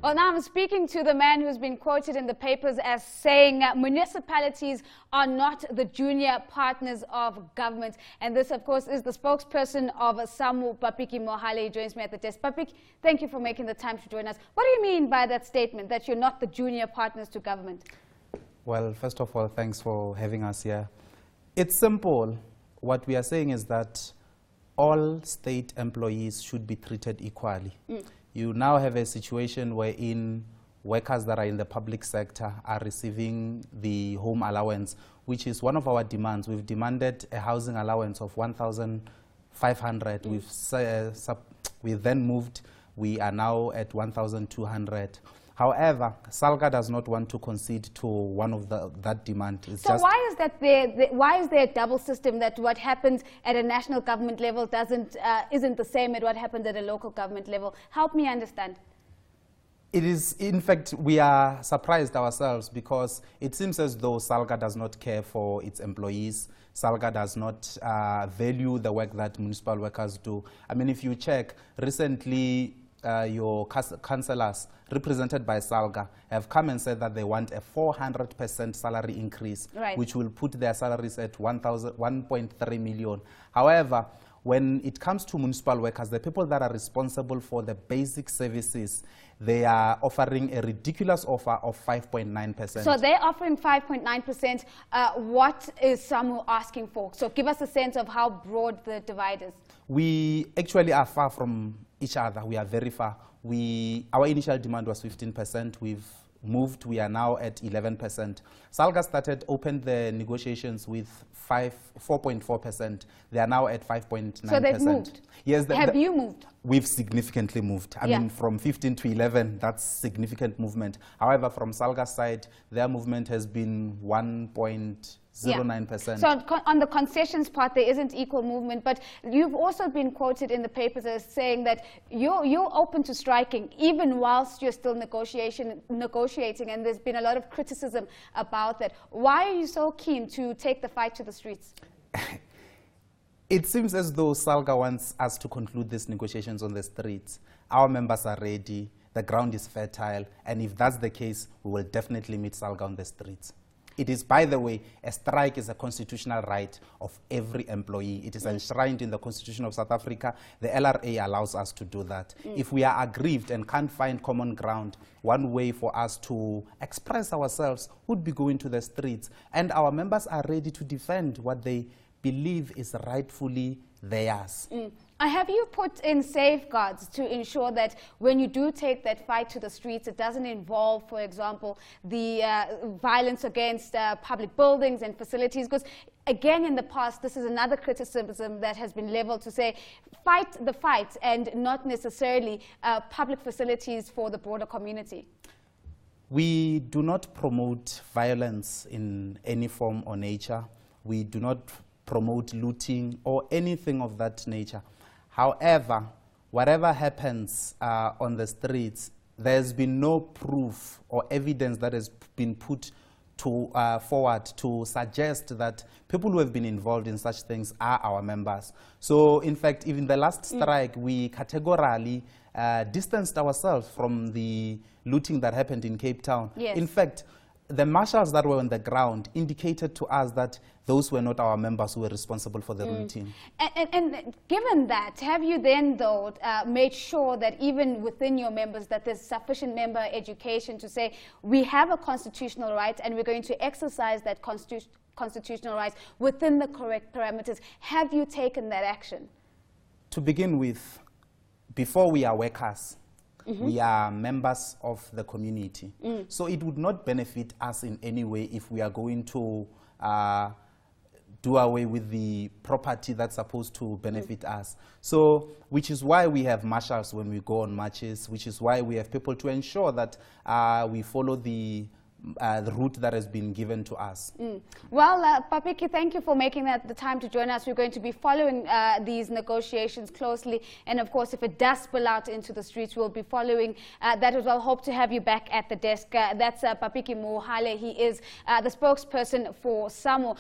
Well, now I'm speaking to the man who's been quoted in the papers as saying municipalities are not the junior partners of government. And this, of course, is the spokesperson of SAMWU, Papikie Mohale. He joins me at the desk. Papikie, thank you for making the time to join us. What do you mean by that statement, that you're not the junior partners to government? Well, first of all, thanks for having us here. It's simple. What we are saying is that all state employees should be treated equally. You now have a situation wherein workers that are in the public sector are receiving the home allowance, which is one of our demands. We've demanded a housing allowance of 1,500. We've then moved. We are now at 1,200. However, SALGA does not want to concede to one of that demand. It's so why is that why is there a double system, that what happens at a national government level isn't the same at what happens at a local government level? Help me understand. It is, in fact, we are surprised ourselves because it seems as though SALGA does not care for its employees. SALGA does not value the work that municipal workers do. I mean, if you check, recently your councillors represented by SALGA have come and said that they want a 400% salary increase, which will put their salaries at 1.3 million. However, when it comes to municipal workers, the people that are responsible for the basic services, they are offering a ridiculous offer of 5.9%. So they're offering 5.9%. What is SAMWU asking for? So give us a sense of how broad the divide is. We actually are far from each other. We are very far. Our initial demand was 15%. We've moved. We are now at 11%. SALGA opened the negotiations with 4.4%. They are now at 5.9%. So they've moved? Yes. Have you moved? We've significantly moved. I mean, from 15 to 11, that's significant movement. However, from SALGA's side, their movement has been 1.09%. So on the concessions part, there isn't equal movement, but you've also been quoted in the papers as saying that you're open to striking even whilst you're still negotiating, and there's been a lot of criticism about that. Why are you so keen to take the fight to the streets? It seems as though SALGA wants us to conclude these negotiations on the streets. Our members are ready, the ground is fertile, and if that's the case, we will definitely meet SALGA on the streets. It is, by the way, a strike is a constitutional right of every employee. It is enshrined in the Constitution of South Africa. The LRA allows us to do that. If we are aggrieved and can't find common ground, one way for us to express ourselves would be going to the streets. And our members are ready to defend what they believe is rightfully theirs. Have you put in safeguards to ensure that when you do take that fight to the streets, it doesn't involve, for example, the violence against public buildings and facilities? Because, again, in the past, this is another criticism that has been leveled to say, fight the fight and not necessarily public facilities for the broader community. We do not promote violence in any form or nature. We do not promote looting or anything of that nature. However, whatever happens on the streets, there's been no proof or evidence that has been put forward to suggest that people who have been involved in such things are our members. So, in fact, even the last strike, we categorically distanced ourselves from the looting that happened in Cape Town. In fact, the marshals that were on the ground indicated to us that those were not our members who were responsible for the routine. And given that, have you then, though, made sure that even within your members that there's sufficient member education to say, we have a constitutional right and we're going to exercise that constitutional right within the correct parameters? Have you taken that action? To begin with, before we are workers, we are members of the community. So it would not benefit us in any way if we are going to do away with the property that's supposed to benefit us. So, which is why we have marshals when we go on marches, which is why we have people to ensure that we follow the route that has been given to us. Well, Papikie, thank you for making the time to join us. We're going to be following these negotiations closely, and of course, if it does spill out into the streets, we'll be following that as well. Hope to have you back at the desk. That's Papikie Mohale. He is the spokesperson for SAMWU.